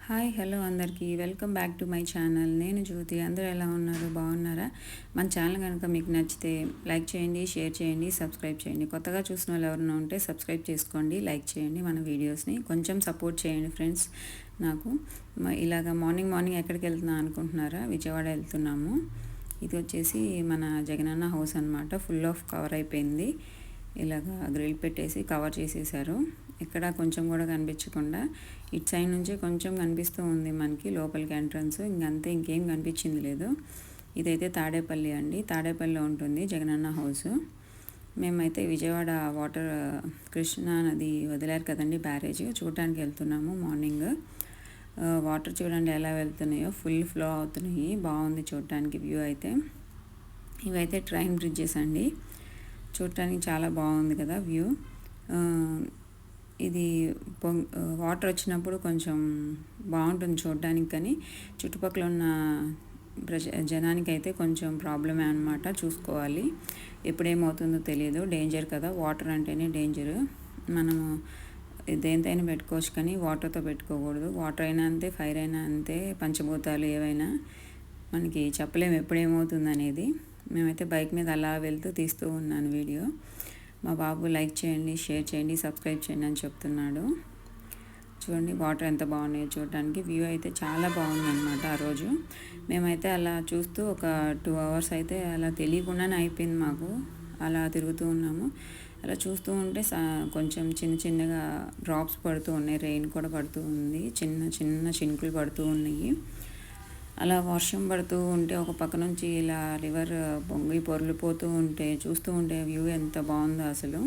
Hi hello అందరికీ welcome back to my channel. నేను జ్యోతి. అందరూ ఎలా ఉన్నారు? బాగున్నారా? మన ఛానల్ కనుక మీకు నచ్చితే లైక్ చేయండి, షేర్ చేయండి, సబ్స్క్రైబ్ చేయండి. కొత్తగా చూసిన వాళ్ళు ఎవరైనా ఉంటే సబ్స్క్రైబ్ చేసుకోండి, లైక్ చేయండి. మన వీడియోస్ని కొంచెం సపోర్ట్ చేయండి ఫ్రెండ్స్. నాకు ఇలాగ మార్నింగ్ ఎక్కడికి వెళ్తున్నా అనుకుంటున్నారా? విజయవాడ వెళ్తున్నాము. ఇది వచ్చేసి మన జగనన్న హౌస్ అనమాట. ఫుల్ ఆఫ్ కవర్ అయిపోయింది. ఇలాగ గ్రిల్ పెట్టేసి కవర్ చేసేసారు. ఇక్కడ కొంచెం కూడా కనిపించకుండా ఇటు సైడ్ నుంచి కొంచెం కనిపిస్తూ ఉంది మనకి లోపలికి ఎంట్రన్స్. ఇంకంతే, ఇంకేం కనిపించింది లేదు. ఇదైతే తాడేపల్లి అండి. తాడేపల్లిలో ఉంటుంది జగనన్న హౌస్. మేమైతే విజయవాడ వాటర్ కృష్ణా నది వదిలారు కదండి, బ్యారేజ్ చూడటానికి వెళ్తున్నాము. మార్నింగ్ వాటర్ చూడండి ఎలా వెళ్తున్నాయో, ఫుల్ ఫ్లో అవుతున్నాయి. బాగుంది చూడటానికి వ్యూ అయితే. ఇవైతే ట్రైన్ బ్రిడ్జెస్ అండి. చూడటానికి చాలా బాగుంది కదా వ్యూ. ఇది వాటర్ వచ్చినప్పుడు కొంచెం బాగుంటుంది చూడడానికి, కానీ చుట్టుపక్కల ఉన్న జనానికైతే కొంచెం ప్రాబ్లమే అనమాట. చూసుకోవాలి, ఎప్పుడేమవుతుందో తెలియదు. డేంజర్ కదా, వాటర్ అంటేనే డేంజరు. మనము దేనితైనా పెట్టుకోవచ్చు కానీ వాటర్తో పెట్టుకోకూడదు. వాటర్ అయినా అంతే, ఫైర్ అయినా అంతే, పంచభూతాలు ఏవైనా మనకి చెప్పలేము ఎప్పుడేమవుతుంది అనేది. మేమైతే బైక్ మీద అలా వెళ్తూ తీస్తూ ఉన్నాను వీడియో. మా బాబు లైక్ చేయండి, షేర్ చేయండి, సబ్స్క్రైబ్ చేయండి అని చెప్తున్నాడు. చూడండి వాటర్ ఎంత బాగున్నాయో చూడటానికి. వ్యూ అయితే చాలా బాగుందన్నమాట. ఆ రోజు మేమైతే అలా చూస్తూ ఒక 2 hours అయితే అలా తెలియకుండానే అయిపోయింది మాకు. అలా తిరుగుతూ ఉన్నాము. అలా చూస్తూ ఉంటే కొంచెం చిన్నగా డ్రాప్స్ పడుతూ ఉన్నాయి. రెయిన్ కూడా పడుతూ ఉంది. చిన్న చినుకులు పడుతూ ఉన్నాయి. అలా వర్షం పడుతూ ఉంటే ఒక పక్క నుంచి ఇలా రివర్ పొంగి పొర్లిపోతూ ఉంటే చూస్తూ ఉంటే వ్యూ ఎంత బాగుందో అసలు.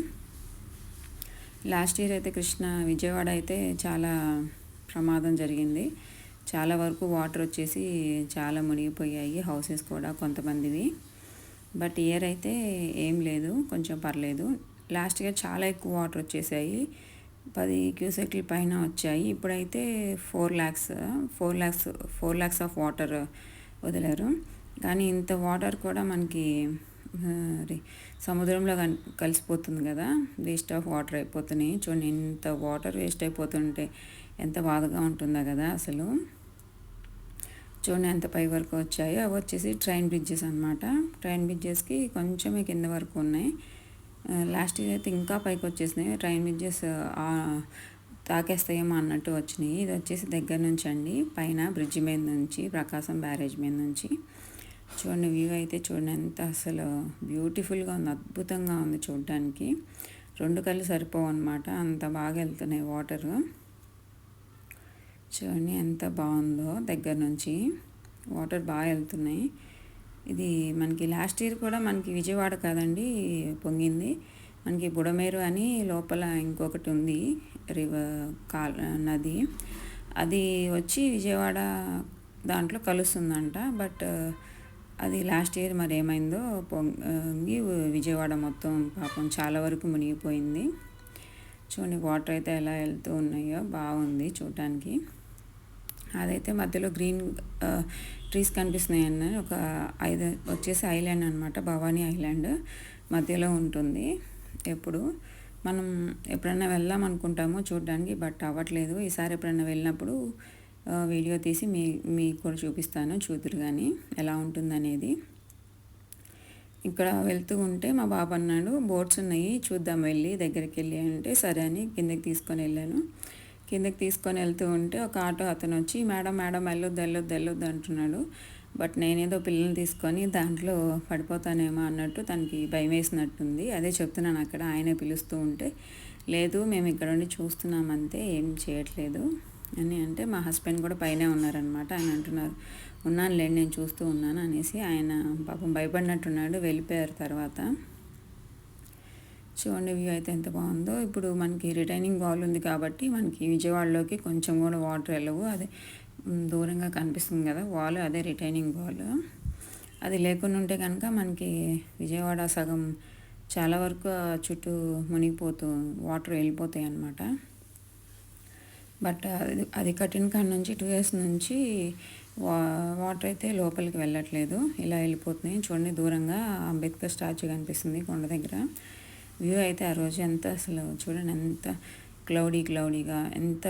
లాస్ట్ ఇయర్ అయితే విజయవాడ అయితే చాలా ప్రమాదం జరిగింది. చాలా వరకు వాటర్ వచ్చేసి చాలా మునిగిపోయాయి హౌసెస్ కూడా కొంతమందివి. బట్ ఇయర్ అయితే ఏం లేదు, కొంచెం పర్లేదు. లాస్ట్ ఇయర్ చాలా ఎక్కువ వాటర్ వచ్చేసాయి. 10 క్యూసెక్ల పైన వచ్చాయి. ఇప్పుడైతే 4 lakhs ఆఫ్ వాటర్ వదిలారు. కానీ ఇంత వాటర్ కూడా మనకి సముద్రంలో కలిసిపోతుంది కదా, వేస్ట్ ఆఫ్ వాటర్ అయిపోతున్నాయి. చూడండి, ఇంత వాటర్ వేస్ట్ అయిపోతుంటే ఎంత బాధగా ఉంటుందో కదా అసలు. చూడండి ఎంత పై వరకు వచ్చాయో. అవి వచ్చేసి ట్రైన్ బ్రిడ్జెస్ అనమాట. ట్రైన్ బ్రిడ్జెస్కి కొంచెమే కింద వరకు ఉన్నాయి. లాస్ట్ ఇయర్ అయితే ఇంకా పైకి వచ్చేసినాయి. ట్రైన్ బ్రిడ్జెస్ తాకేస్తాయేమో అన్నట్టు వచ్చినాయి. ఇది వచ్చేసి దగ్గర నుంచి అండి, పైన బ్రిడ్జి మీద నుంచి, ప్రకాశం బ్యారేజ్ మీద నుంచి. చూడండి వ్యూ అయితే చూడండి ఎంత అసలు బ్యూటిఫుల్గా ఉంది, అద్భుతంగా ఉంది చూడడానికి. 2 కళ్ళు సరిపోవు అనమాట, అంత బాగా వెళ్తున్నాయి వాటర్. చూడండి ఎంత బాగుందో దగ్గర నుంచి వాటర్ బాగా వెళ్తున్నాయి. ఇది మనకి లాస్ట్ ఇయర్ కూడా మనకి విజయవాడ కాదండి పొంగింది, మనకి బుడమేరు అని లోపల ఇంకొకటి ఉంది నది. అది వచ్చి విజయవాడ దాంట్లో కలుస్తుందంట. బట్ అది లాస్ట్ ఇయర్ మరి ఏమైందో పొంగి విజయవాడ మొత్తం పాపం చాలా వరకు మునిగిపోయింది. చూడండి వాటర్ అయితే ఎలా వెళ్తూ ఉన్నాయో, బాగుంది చూడటానికి. అదైతే మధ్యలో గ్రీన్ ట్రీస్ కనిపిస్తున్నాయి అన్న ఒక వచ్చేసి ఐలాండ్ అనమాట, భవానీ ఐలాండ్ మధ్యలో ఉంటుంది. మనం ఎప్పుడైనా వెళ్దాం అనుకుంటాము చూడడానికి, బట్ అవ్వట్లేదు. ఈసారి ఎప్పుడైనా వెళ్ళినప్పుడు వీడియో తీసి మీకు కూడా చూపిస్తాను, చూదురు కానీ ఎలా ఉంటుందనేది. ఇక్కడ వెళ్తూ ఉంటే మా బాబు అన్నాడు బోట్స్ ఉన్నాయి చూద్దాం వెళ్ళి, దగ్గరికి వెళ్ళి అంటే సరే అని కిందకి తీసుకొని వెళ్ళాను. కిందకి తీసుకొని వెళ్తూ ఉంటే ఒక ఆటో అతను వచ్చి మేడం వెళ్ళొద్దు అంటున్నాడు. బట్ నేనేదో పిల్లల్ని తీసుకొని దాంట్లో పడిపోతానేమో అన్నట్టు తనకి భయం వేసినట్టుంది. అదే చెప్తున్నాను అక్కడ, ఆయనే పిలుస్తూ ఉంటే లేదు మేము ఇక్కడ ఉండి చూస్తున్నామంతే, ఏం చేయట్లేదు అని అంటే, మా హస్బెండ్ కూడా పైనే ఉన్నారనమాట. ఆయన అంటున్నారు ఉన్నానులేండి నేను చూస్తూ ఉన్నాను అనేసి. ఆయన పాపం భయపడినట్టున్నాడు, వెళ్ళిపోయారు తర్వాత. చూడండి వ్యూ అయితే ఎంత బాగుందో. ఇప్పుడు మనకి రిటైనింగ్ వాల్ ఉంది కాబట్టి మనకి విజయవాడలోకి కొంచెం కూడా వాటర్ వెళ్ళవు. అదే దూరంగా కనిపిస్తుంది కదా వాల్, అదే రిటైనింగ్ వాల్. అది లేకుండా ఉంటే కనుక మనకి విజయవాడ సగం చాలా వరకు చుట్టూ మునిగిపోతూ వాటర్ వెళ్ళిపోతాయి అన్నమాట. బట్ అది కట్టిన కాడ నుంచి 2 years నుంచి వాటర్ అయితే లోపలికి వెళ్ళట్లేదు, ఇలా వెళ్ళిపోతున్నాయి. చూడండి దూరంగా అంబేద్కర్ స్టాచ్యూ కనిపిస్తుంది కొండ దగ్గర. వ్యూ అయితే ఆ రోజు ఎంత అసలు చూడండి ఎంత క్లౌడీగా ఎంత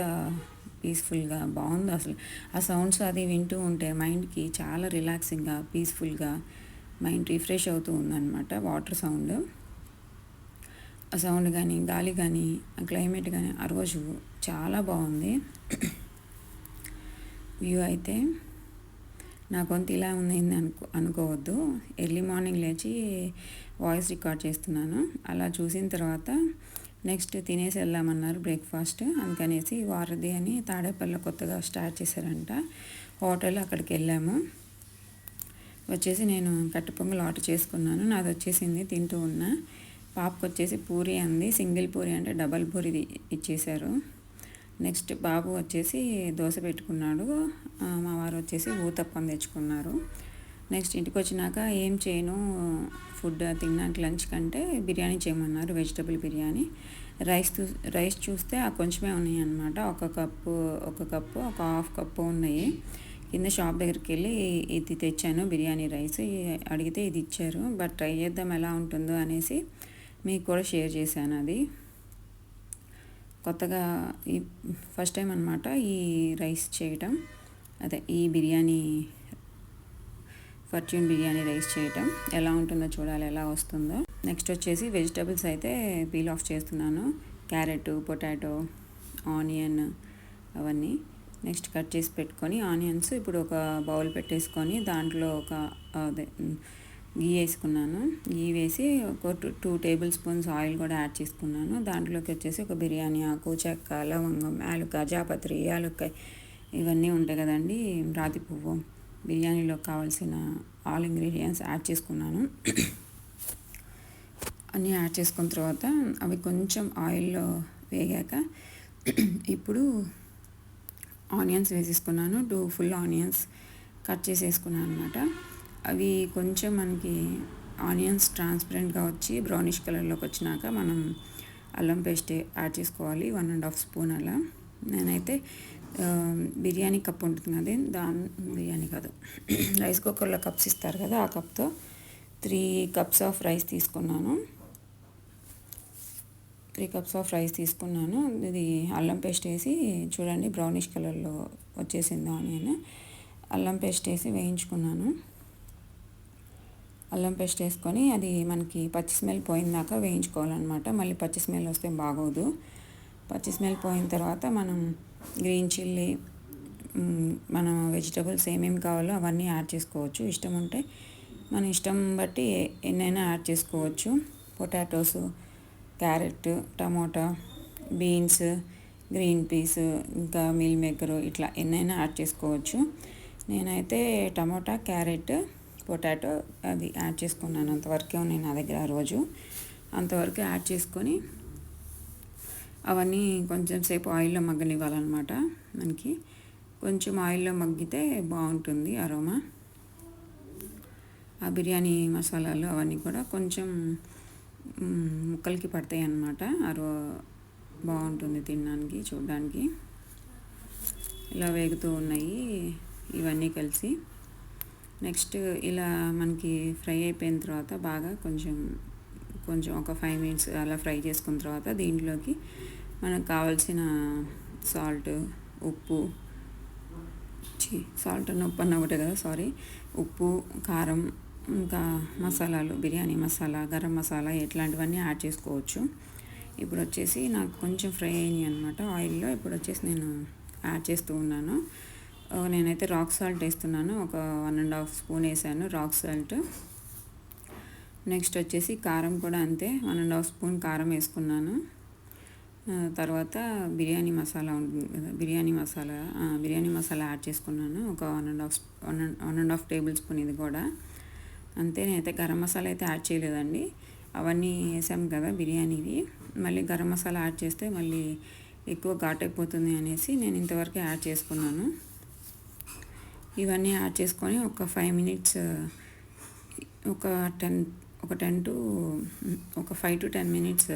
పీస్ఫుల్గా బాగుంది అసలు. ఆ సౌండ్స్ అది వింటూ ఉంటే మైండ్కి చాలా రిలాక్సింగ్గా పీస్ఫుల్గా మైండ్ రిఫ్రెష్ అవుతూ ఉందన్నమాట. వాటర్ సౌండ్, ఆ సౌండ్ కానీ గాలి కానీ ఆ క్లైమేట్ కానీ ఆ రోజు చాలా బాగుంది. వ్యూ అయితే నా గొంతు ఇలా ఉంది అనుకోవద్దు. ఎర్లీ మార్నింగ్ లేచి వాయిస్ రికార్డ్ చేస్తున్నాను. అలా చూసిన తర్వాత నెక్స్ట్ తినేసి వెళ్దామన్నారు బ్రేక్ఫాస్ట్. అందుకనేసి వారధి అని తాడేపల్లిలో కొత్తగా స్టార్ట్ చేశారంట హోటల్, అక్కడికి వెళ్ళాము. వచ్చేసి నేను కట్టు పొంగల్ ఆర్డర్ చేసుకున్నాను. నాది వచ్చేసింది, తింటూ ఉన్నా. పాపకు వచ్చేసి పూరి అంది, సింగిల్ పూరి అంటే డబల్ పూరి ఇచ్చేశారు. నెక్స్ట్ బాబు వచ్చేసి దోశ పెట్టుకున్నాడు, మా వారు వచ్చేసి ఊతప్పం తెచ్చుకున్నారు. నెక్స్ట్ ఇంటికి వచ్చినాక ఏం చేయను ఫుడ్ తిన్నాక లంచ్ కంటే బిర్యానీ చేయమన్నారు, వెజిటబుల్ బిర్యానీ. రైస్ చూస్తే ఆ కొంచెమే ఉన్నాయి అన్నమాట. ఒక కప్పు ఒక హాఫ్ కప్పు ఉన్నాయి. కింద షాప్ దగ్గరికి వెళ్ళి ఇది తెచ్చాను బిర్యానీ రైస్, అడిగితే ఇది ఇచ్చారు. బట్ ట్రై చేద్దాం ఎలా ఉంటుందో అనేసి మీకు కూడా షేర్ చేశాను. అది కొత్తగా ఈ ఫస్ట్ టైం అనమాట ఈ రైస్ చేయటం, అదే ఈ బిర్యానీ ఫార్చ్యూన్ బిర్యానీ రైస్ చేయటం. ఎలా ఉంటుందో చూడాలి, ఎలా వస్తుందో. నెక్స్ట్ వచ్చేసి వెజిటబుల్స్ అయితే పీల్ ఆఫ్ చేస్తున్నాను. క్యారెట్, పొటాటో, ఆనియన్ అవన్నీ నెక్స్ట్ కట్ చేసి పెట్టుకొని, ఆనియన్స్ ఇప్పుడు ఒక బౌల్ పెట్టేసుకొని దాంట్లో ఒక అదే గీ వేసుకున్నాను. గీ వేసి ఒక 2 టేబుల్ స్పూన్స్ ఆయిల్ కూడా యాడ్ చేసుకున్నాను. దాంట్లోకి వచ్చేసి ఒక బిర్యానీ ఆకు, చెక్క, లవంగం, యాలుక, జాపత్రి, యాలుక్కాయ ఇవన్నీ ఉంటాయి కదండి, రాతి పువ్వు, బిర్యానీలో కావాల్సిన ఆల్ ఇంగ్రీడియంట్స్ యాడ్ చేసుకున్నాను. అన్నీ యాడ్ చేసుకున్న తర్వాత అవి కొంచెం ఆయిల్లో వేగాక ఇప్పుడు ఆనియన్స్ వేసేసుకున్నాను. 2 ఫుల్ ఆనియన్స్ కట్ చేసేసుకున్నాను అనమాట. అవి కొంచెం మనకి ఆనియన్స్ ట్రాన్స్పరెంట్గా వచ్చి బ్రౌనిష్ కలర్లోకి వచ్చినాక మనం అల్లం పేస్ట్ యాడ్ చేసుకోవాలి, 1.5 స్పూన్ అలా. నేనైతే బిర్యానీ కప్ ఉంటుంది కదా, బిర్యానీ కాదు రైస్ కుక్కర్లో కప్స్ ఇస్తారు కదా, ఆ కప్తో 3 కప్స్ ఆఫ్ రైస్ తీసుకున్నాను. 3 కప్స్ ఆఫ్ రైస్ తీసుకున్నాను. ఇది అల్లం పేస్ట్ వేసి చూడండి బ్రౌనిష్ కలర్లో వచ్చేసింది ఆనియన్. అల్లం పేస్ట్ వేసి వేయించుకున్నాను. అల్లం పేస్ట్ వేసుకొని అది మనకి పచ్చి స్మెల్ పోయిందాక వేయించుకోవాలన్నమాట. మళ్ళీ పచ్చి స్మెల్ వస్తే బాగోదు. పచ్చి స్మెల్ పోయిన తర్వాత మనం గ్రీన్ చిల్లీ, మన వెజిటబుల్స్ ఏమేమి కావాలో అవన్నీ యాడ్ చేసుకోవచ్చు. ఇష్టం ఉంటే మన ఇష్టం బట్టి ఎన్నైనా యాడ్ చేసుకోవచ్చు. Potatoes, carrot, tomato, beans, green peas, ఇంకా మీల్ మేకరు, ఇట్లా ఎన్నైనా యాడ్ చేసుకోవచ్చు. నేనైతే టమోటా, క్యారెట్, పొటాటో అది యాడ్ చేసుకున్నాను. అంతవరకే ఉన్నాయి నా దగ్గర ఆ రోజు. అంతవరకు యాడ్ చేసుకొని అవన్నీ కొంచెం సేపు ఆయిల్లో మగ్గనివ్వాలన్నమాట. మనకి కొంచెం ఆయిల్లో మగ్గితే బాగుంటుంది అరోమా. ఆ బిర్యానీ మసాలాలు అవన్నీ కూడా కొంచెం ముక్కలకి పడతాయి అన్నమాట. బాగుంటుంది తినడానికి, చూడడానికి. ఇలా వేగుతూ ఉన్నాయి ఇవన్నీ కలిసి. నెక్స్ట్ ఇలా మనకి ఫ్రై అయిపోయిన తర్వాత బాగా కొంచెం ఒక 5 మినిట్స్ అలా ఫ్రై చేసుకున్న తర్వాత దీంట్లోకి మనకు కావాల్సిన సాల్ట్, ఉప్పు, సాల్ట్ అన్న ఉప్పు అన్న ఒకటే కదా, సారీ, ఉప్పు, కారం, ఇంకా మసాలాలు, బిర్యానీ మసాలా, గరం మసాలా ఇట్లాంటివన్నీ యాడ్ చేసుకోవచ్చు. ఇప్పుడు వచ్చేసి నాకు కొంచెం ఫ్రై అయినాయి అనమాట ఆయిల్లో. ఇప్పుడు వచ్చేసి నేను యాడ్ చేస్తూ ఉన్నాను. నేనైతే రాక్ సాల్ట్ వేస్తున్నాను. ఒక 1.5 స్పూన్ వేసాను రాక్ సాల్ట్. నెక్స్ట్ వచ్చేసి కారం కూడా అంతే, 1.5 స్పూన్ కారం వేసుకున్నాను. తర్వాత బిర్యానీ మసాలా ఉంటుంది కదా, బిర్యానీ మసాలా యాడ్ చేసుకున్నాను. ఒక 1.5 టేబుల్ స్పూన్ ఇది కూడా అంతే. నేనైతే గరం మసాలా అయితే యాడ్ చేయలేదండి. అవన్నీ వేసాం కదా బిర్యానీవి, మళ్ళీ గరం మసాలా యాడ్ చేస్తే మళ్ళీ ఎక్కువ ఘాటైపోతుంది అనేసి నేను ఇంతవరకు యాడ్ చేసుకున్నాను. ఇవన్నీ యాడ్ చేసుకొని ఒక 5 మినిట్స్, ఒక 5 to 10 మినిట్స్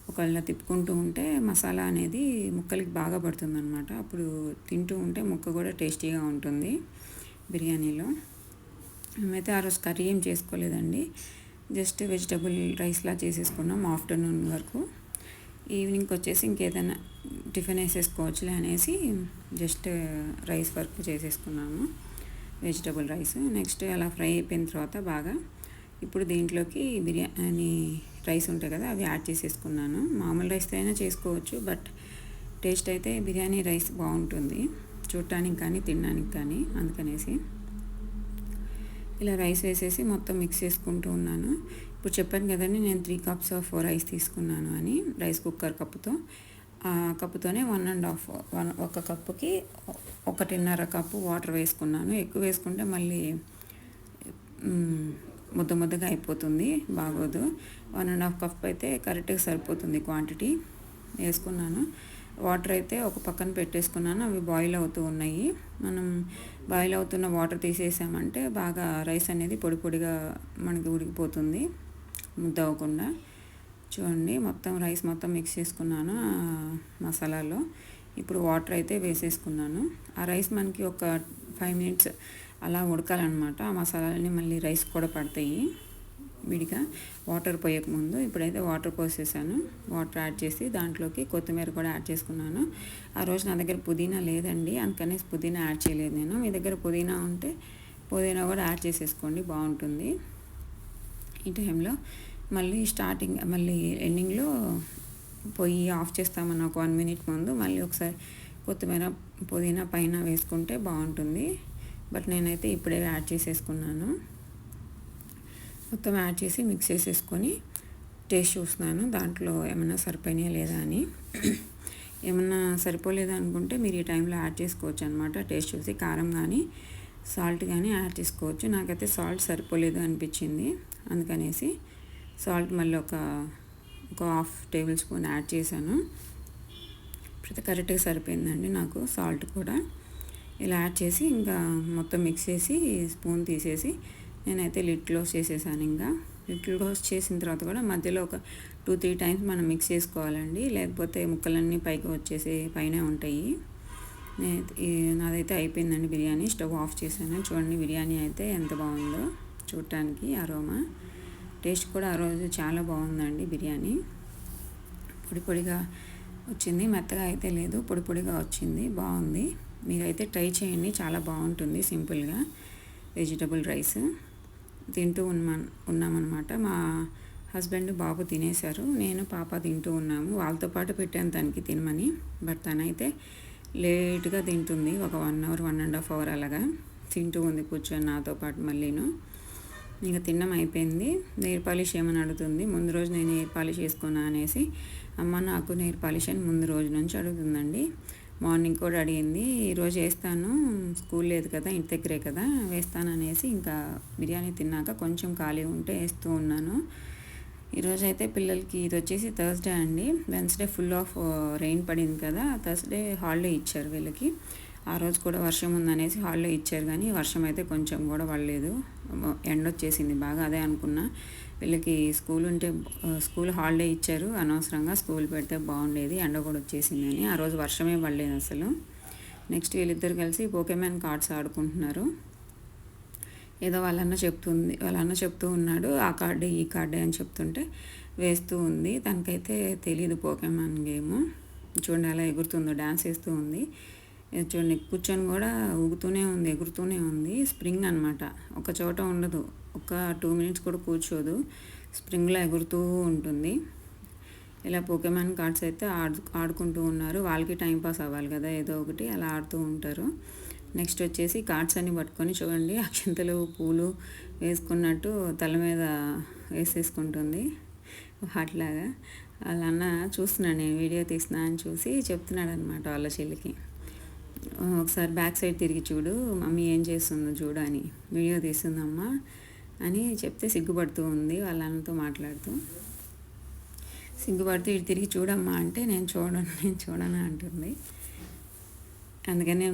ఒకవేళ తిప్పుకుంటూ ఉంటే మసాలా అనేది ముక్కలకి బాగా పడుతుంది అనమాట. అప్పుడు తింటూ ఉంటే ముక్క కూడా టేస్టీగా ఉంటుంది బిర్యానీలో. మేమైతే ఆ రోజు కర్రీ ఏం చేసుకోలేదండి, జస్ట్ వెజిటబుల్ రైస్లా చేసేసుకున్నాం ఆఫ్టర్నూన్ వరకు. ఈవినింగ్కి వచ్చేసి ఇంకేదైనా టిఫిన్ వేసేసుకోవచ్చులే అనేసి జస్ట్ రైస్ వర్క్ చేసేసుకున్నాము, వెజిటబుల్ రైస్. నెక్స్ట్ అలా ఫ్రై అయిపోయిన తర్వాత బాగా ఇప్పుడు దీంట్లోకి బిర్యానీ రైస్ ఉంటాయి కదా అవి యాడ్ చేసేసుకున్నాను. మామూలు రైస్తో అయినా చేసుకోవచ్చు, బట్ టేస్ట్ అయితే బిర్యానీ రైస్ బాగుంటుంది చూడటానికి కానీ తినడానికి కానీ. అందుకనేసి ఇలా రైస్ వేసేసి మొత్తం మిక్స్ చేసుకుంటూ ఉన్నాను. ఇప్పుడు చెప్పాను కదండి నేను 3 cups ఆఫ్ రైస్ తీసుకున్నాను అని, రైస్ కుక్కర్ కప్పుతో. ఆ కప్పుతోనే 1.5 ఒక కప్పుకి 1.5 కప్పు వాటర్ వేసుకున్నాను. ఎక్కువ వేసుకుంటే మళ్ళీ ముద్దగా అయిపోతుంది, బాగోదు. 1.5 కప్ అయితే కరెక్ట్గా సరిపోతుంది క్వాంటిటీ వేసుకున్నాను. వాటర్ అయితే ఒక పక్కన పెట్టేసుకున్నాను, అవి బాయిల్ అవుతూ ఉన్నాయి. మనం బాయిల్ అవుతున్న వాటర్ తీసేసామంటే బాగా రైస్ అనేది పొడిగా మనకి ఉడికిపోతుంది, ముద్ద అవ్వకుండా. చూడండి మొత్తం రైస్ మొత్తం మిక్స్ చేసుకున్నాను మసాలాలో. ఇప్పుడు వాటర్ అయితే వేసేసుకున్నాను. ఆ రైస్ మనకి ఒక 5 minutes అలా ఉడకాలన్నమాట. ఆ మసాలాలని మళ్ళీ రైస్ కూడా పడతాయి విడిగా వాటర్ పోయకముందు. ఇప్పుడైతే వాటర్ పోసేసాను. వాటర్ యాడ్ చేసి దాంట్లోకి కొత్తిమీర కూడా యాడ్ చేసుకున్నాను. ఆ రోజు నా దగ్గర పుదీనా లేదండి, అందుకని పుదీనా యాడ్ చేయలేదు నేను. మీ దగ్గర పుదీనా ఉంటే పుదీనా కూడా యాడ్ చేసేసుకోండి, బాగుంటుంది. ఈ టైంలో మళ్ళీ మళ్ళీ ఎండింగ్లో పొయ్యి ఆఫ్ చేస్తామన్న ఒక 1 minute ముందు మళ్ళీ ఒకసారి కొత్తిమీర పుదీనా పైన వేసుకుంటే బాగుంటుంది. బట్ నేనైతే ఇప్పుడే యాడ్ చేసేసుకున్నాను. మొత్తం యాడ్ చేసి మిక్స్ చేసేసుకొని టేస్ట్ చూస్తున్నాను దాంట్లో ఏమన్నా సరిపోయినాయా లేదా అని. ఏమన్నా సరిపోలేదా అనుకుంటే మీరు ఈ టైంలో యాడ్ చేసుకోవచ్చు అనమాట. టేస్ట్ చూసి కారం కానీ సాల్ట్ కానీ యాడ్ చేసుకోవచ్చు. నాకైతే సాల్ట్ సరిపోలేదు అనిపించింది, అందుకనేసి సాల్ట్ మళ్ళీ ఒక 1/2 tablespoon యాడ్ చేశాను. ఇప్పుడు కరెక్ట్గా సరిపోయిందండి నాకు సాల్ట్ కూడా. ఇలా యాడ్ చేసి ఇంకా మొత్తం మిక్స్ చేసి స్పూన్ తీసేసి నేనైతే లిడ్ క్లోజ్ చేసేసాను. ఇంకా లిడ్ క్లోజ్ చేసిన తర్వాత కూడా మధ్యలో ఒక 2-3 times మనం మిక్స్ చేసుకోవాలండి, లేకపోతే ముక్కలన్నీ పైకి వచ్చేసి పైనే ఉంటాయి. నాదైతే అయిపోయిందండి బిర్యానీ. స్టవ్ ఆఫ్ చేశాను. చూడండి బిర్యానీ అయితే ఎంత బాగుందో చూడటానికి, అరోమా టేస్ట్ కూడా ఆ రోజు చాలా బాగుందండి. బిర్యానీ పొడిగా వచ్చింది, మెత్తగా అయితే లేదు, పొడిగా వచ్చింది, బాగుంది. మీరైతే ట్రై చేయండి, చాలా బాగుంటుంది. సింపుల్గా వెజిటబుల్ రైస్ తింటూ ఉన్నామన్నమాట. మా హస్బెండ్ బాబు తినేశారు, నేను పాప తింటూ ఉన్నాము. వాళ్ళతో పాటు పెట్టాను తనకి తినమని, బట్ తనైతే లేట్గా తింటుంది. ఒక 1 hour 1.5 hour అలాగా తింటూ ఉంది కూర్చొని నాతో పాటు. మళ్ళీను ఇంకా తినడం అయిపోయింది. నెయిల్ పాలిష్ ఏమని అడుగుతుంది. ముందు రోజు నేను నెయిల్ పాలిష్ వేసుకున్నా అనేసి, అమ్మ నాకు నెయిల్ పాలిష్ అని ముందు రోజు నుంచి అడుగుతుందండి. మార్నింగ్ కూడా అడిగింది. ఈరోజు వేస్తాను, స్కూల్ లేదు కదా, ఇంటి దగ్గరే కదా, వేస్తాను అనేసి ఇంకా బిర్యానీ తిన్నాక కొంచెం ఖాళీ ఉంటే వేస్తూ ఉన్నాను. ఈరోజు అయితే పిల్లలకి ఇది వచ్చేసి థర్స్డే అండి. వెన్స్డే ఫుల్ ఆఫ్ రెయిన్ పడింది కదా, థర్స్డే హాలిడే ఇచ్చారు వీళ్ళకి. ఆ రోజు కూడా వర్షం ఉందనేసి హాలిడే ఇచ్చారు, కానీ వర్షం అయితే కొంచెం కూడా పడలేదు, ఎండ వచ్చేసింది బాగా. అదే అనుకున్నా వీళ్ళకి స్కూల్ హాలిడే ఇచ్చారు, అనవసరంగా స్కూల్ పెడితే బాగుండేది, ఎండ కూడా వచ్చేసిందని. ఆ రోజు వర్షమే పడలేదు అసలు. నెక్స్ట్ వీళ్ళిద్దరు కలిసి పోకేమాన్ కార్డ్స్ ఆడుకుంటున్నారు. ఏదో వాళ్ళన్న చెప్తూ ఉన్నాడు, ఆ కార్డే ఈ కార్డే అని చెప్తుంటే వేస్తూ ఉంది. తనకైతే తెలీదు పోకేమాన్ గేమ్. చూడండి అలా ఎగురుతుందో, డ్యాన్స్ వేస్తూ ఉంది. చూడండి కూర్చొని కూడా ఊగుతూనే ఉంది, ఎగురుతూనే ఉంది. స్ప్రింగ్ అనమాట, ఒక చోట ఉండదు, ఒక 2 minutes కూడా కూర్చోదు, స్ప్రింగ్లో ఎగురుతూ ఉంటుంది. ఇలా పోకేమాన్ కార్డ్స్ అయితే ఆడుకుంటూ ఉన్నారు. వాళ్ళకి టైంపాస్ అవ్వాలి కదా, ఏదో ఒకటి అలా ఆడుతూ ఉంటారు. నెక్స్ట్ వచ్చేసి కార్డ్స్ అన్ని పట్టుకొని చూడండి అక్షంతలు పూలు వేసుకున్నట్టు తల మీద వేసేసుకుంటుంది అట్లాగా. వాళ్ళ అన్న చూస్తున్నాడు, నేను వీడియో తీస్తున్నా అని చూసి చెప్తున్నాడు అనమాట వాళ్ళ చెల్లికి, ఒకసారి బ్యాక్ సైడ్ తిరిగి చూడు మమ్మీ ఏం చేస్తుందో చూడు అని, వీడియో తీస్తుందమ్మా అని చెప్తే సిగ్గుపడుతూ ఉంది వాళ్ళ అన్నతో మాట్లాడుతూ. సిగ్గుపడుతూ ఇటు తిరిగి చూడమ్మా అంటే నేను చూడను అంటుంది. అందుకని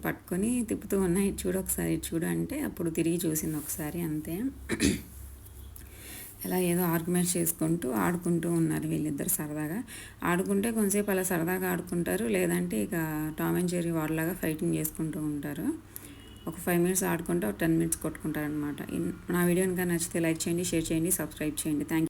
పట్టుకొని తిప్పుతూ ఉన్నా, ఇటు చూడు అంటే అప్పుడు తిరిగి చూసింది ఒకసారి, అంతే. ఇలా ఏదో ఆర్గ్యుమెంట్స్ చేసుకుంటూ ఆడుకుంటూ ఉన్నారు వీళ్ళిద్దరు సరదాగా. ఆడుకుంటే కొంతసేపు అలా సరదాగా ఆడుకుంటారు, లేదంటే ఇక టామ్ అండ్ జెర్రీ వార్లాగా ఫైటింగ్ చేసుకుంటూ ఉంటారు. ఒక 5 minutes ఆడుకుంటే ఒక 10 minutes కొట్టుకుంటారు అనమాట. నా వీడియో కనుక నచ్చితే లైక్ చేయండి, షేర్ చేయండి, సబ్స్క్రైబ్ చేయండి. Thank you.